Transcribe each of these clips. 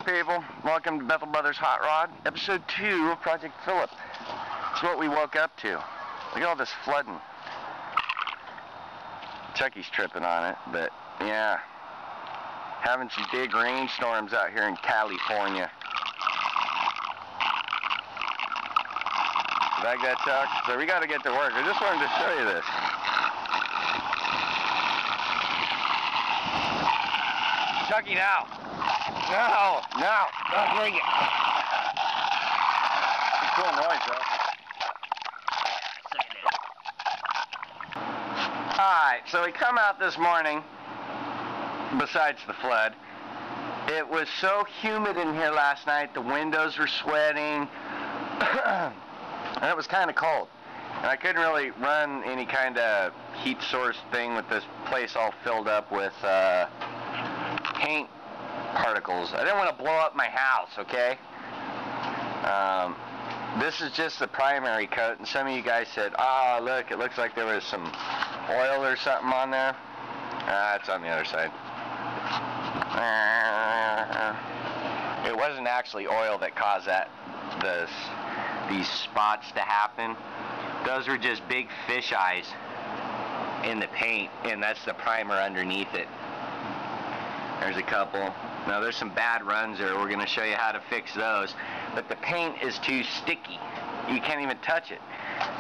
people, welcome to Bethel Brothers Hot Rod, episode 2 of Project Phillip. It's what we woke up to. Look at all this flooding. Chucky's tripping on it, but yeah, having some big rainstorms out here in California. Like that, Chuck? So we got to get to work. I just wanted to show you this. Chucky, now. No, don't make it. It's cool noise, though. Alright, so we come out this morning, besides the flood. It was so humid in here last night, the windows were sweating, and it was kind of cold. And I couldn't really run any kind of heat source thing with this place all filled up with paint particles. I didn't want to blow up my house, okay? This is just the primary coat, and some of you guys said, oh, look, it looks like there was some oil or something on there. It's on the other side. It wasn't actually oil that caused these spots to happen. Those were just big fish eyes in the paint, and that's the primer underneath it. There's a couple. Now there's some bad runs there. We're going to show you how to fix those. But the paint is too sticky. You can't even touch it.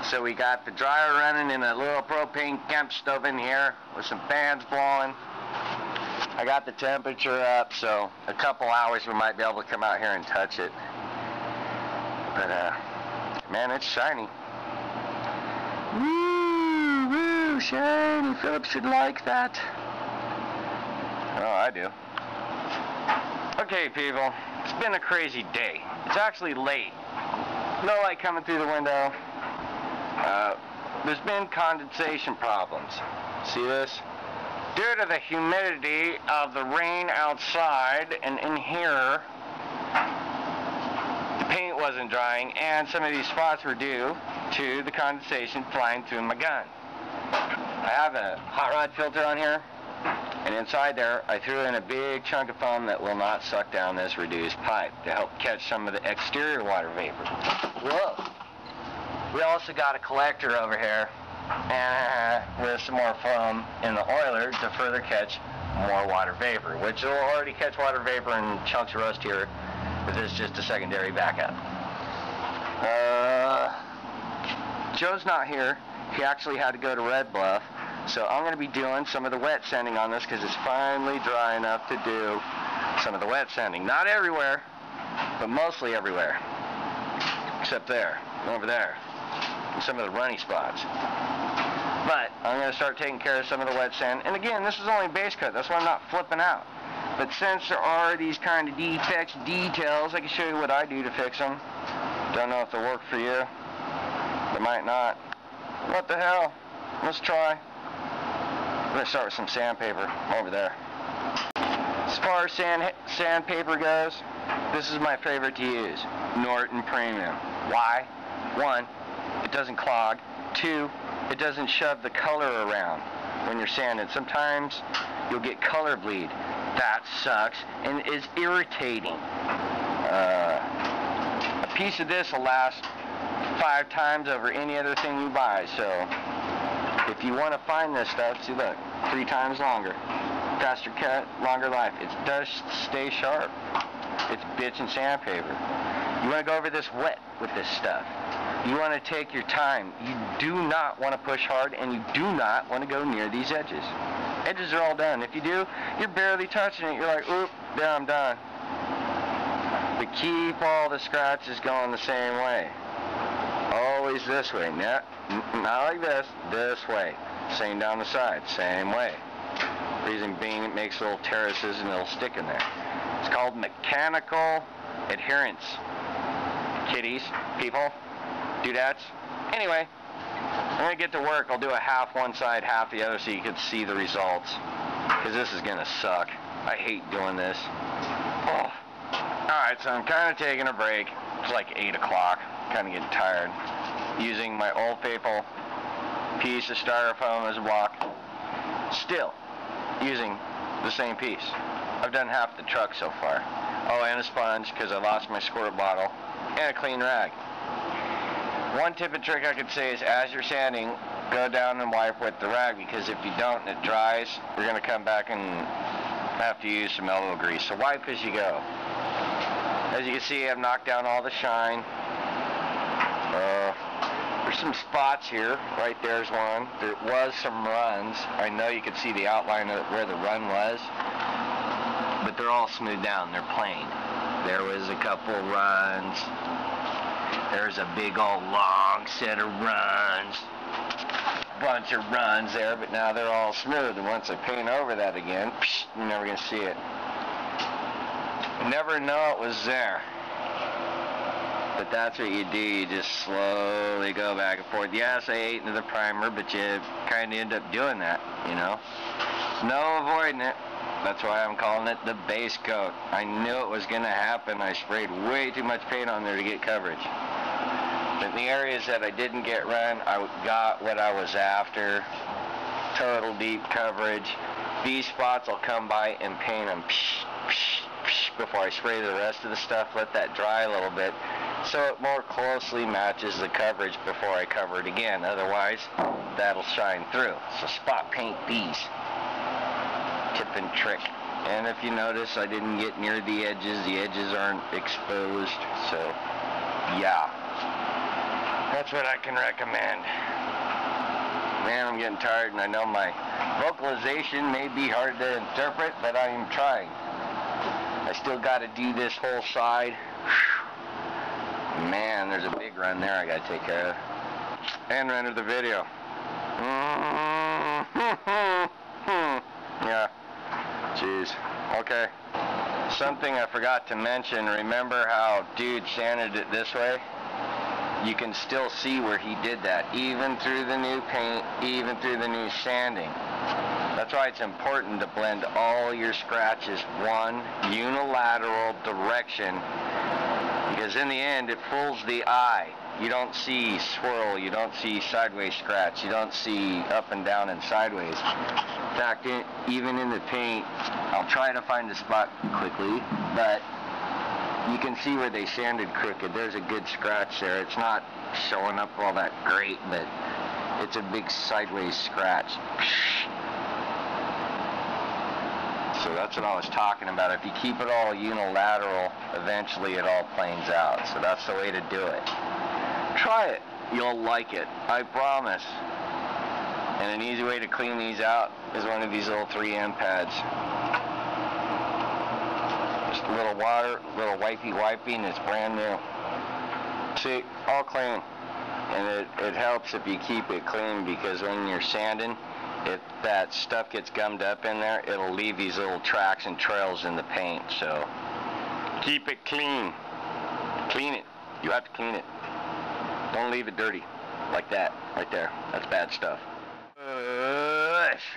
So we got the dryer running in a little propane camp stove in here with some fans blowing. I got the temperature up, so a couple hours we might be able to come out here and touch it. But man, it's shiny. Woo, woo, shiny. Philip should like that. Oh, I do. Okay, people, it's been a crazy day. It's actually late. No light coming through the window. There's been condensation problems. See this? Due to the humidity of the rain outside and in here, the paint wasn't drying, and some of these spots were due to the condensation flying through my gun. I have a hot rod filter on here, and inside there I threw in a big chunk of foam that will not suck down this reduced pipe to help catch some of the exterior water vapor. Whoa! We also got a collector over here with some more foam in the oiler to further catch more water vapor, which will already catch water vapor in chunks of rust here, but this is just a secondary backup. Joe's not here. He actually had to go to Red Bluff, so I'm going to be doing some of the wet sanding on this because it's finally dry enough to do some of the wet sanding. Not everywhere, but mostly everywhere, except there, over there, and some of the runny spots. But I'm going to start taking care of some of the wet sand. And again, this is only base coat. That's why I'm not flipping out. But since there are these kind of defects, details, I can show you what I do to fix them. Don't know if they'll work for you. They might not. What the hell? Let's try. I'm going to start with some sandpaper over there. As far as sandpaper goes, this is my favorite to use. Norton Premium. Why? 1, it doesn't clog. 2, it doesn't shove the color around when you're sanding. Sometimes you'll get color bleed. That sucks and is irritating. A piece of this will last 5 times over any other thing you buy. So if you want to find this stuff, see, look, 3 times longer. Faster cut, longer life. It does stay sharp. It's bitchin' sandpaper. You want to go over this wet with this stuff. You want to take your time. You do not want to push hard, and you do not want to go near these edges. Edges are all done. If you do, you're barely touching it. You're like, oop, there, I'm done. But keep all the scratches going the same way. Always this way. Not like this. This way. Same down the side. Same way. Reason being, it makes little terraces and it'll stick in there. It's called mechanical adherence. Kiddies, people, doodads. Anyway, I'm going to get to work. I'll do a half one side, half the other so you can see the results. Because this is going to suck. I hate doing this. Oh. Alright, so I'm kind of taking a break. It's like 8 o'clock. Kind of getting tired. Using my old faithful piece of styrofoam as a block. Still using the same piece. I've done half the truck so far. Oh, and a sponge because I lost my squirt bottle, and a clean rag. One tip and trick I could say is as you're sanding, go down and wipe with the rag, because if you don't and it dries, you're going to come back and have to use some elbow grease. So wipe as you go. As you can see, I've knocked down all the shine. There's some spots here. Right there's one. There was some runs. I know you can see the outline of where the run was, but they're all smoothed down. They're plain. There was a couple runs. There's a big old long set of runs. Bunch of runs there, but now they're all smooth. And once I paint over that again, you're never going to see it. You never know it was there. But that's what you do. You just slowly go back and forth. Yes, I ate into the primer, but you kind of end up doing that, you know. No avoiding it. That's why I'm calling it the base coat. I knew it was going to happen. I sprayed way too much paint on there to get coverage. But in the areas that I didn't get run, I got what I was after. Total deep coverage. These spots I'll come by and paint them before I spray the rest of the stuff. Let that dry a little bit so it more closely matches the coverage before I cover it again. Otherwise, that'll shine through. So spot paint these. Tip and trick. And if you notice, I didn't get near the edges. The edges aren't exposed. So, yeah. That's what I can recommend. Man, I'm getting tired, and I know my vocalization may be hard to interpret, but I am trying. I still got to do this whole side. Man, there's a big run there I got to take care of. And render the video. Yeah. Jeez. Okay. Something I forgot to mention. Remember how dude sanded it this way? You can still see where he did that, even through the new paint, even through the new sanding. That's why it's important to blend all your scratches one unilateral direction, because in the end it fools the eye. You don't see swirl, you don't see sideways scratch, you don't see up and down and sideways. In fact, even in the paint, I'll try to find a spot quickly, but you can see where they sanded crooked. There's a good scratch there. It's not showing up all that great, but it's a big sideways scratch. So that's what I was talking about. If you keep it all unilateral, eventually it all planes out. So that's the way to do it. Try it. You'll like it. I promise. And an easy way to clean these out is one of these little 3M pads. Just a little water, little wipey, and it's brand new. See, all clean. And it helps if you keep it clean, because when you're sanding, if that stuff gets gummed up in there, it'll leave these little tracks and trails in the paint. So keep it clean. Clean it. You have to clean it. Don't leave it dirty like that right there. That's bad stuff.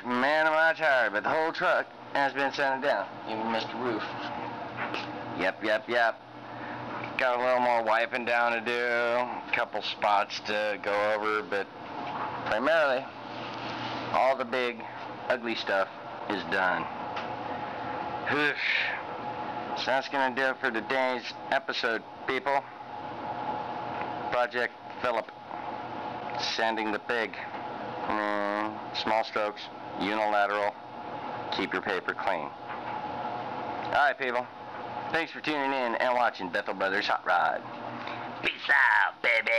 Man, am I tired, but the whole truck has been sanded down. Even missed the roof. Yep. Got a little more wiping down to do. A couple spots to go over, but primarily all the big, ugly stuff is done. So that's going to do it for today's episode, people. Project Phillip. Sanding the pig. Small strokes, unilateral. Keep your paper clean. Alright, people. Thanks for tuning in and watching Bethel Brothers Hot Rod. Peace out, baby!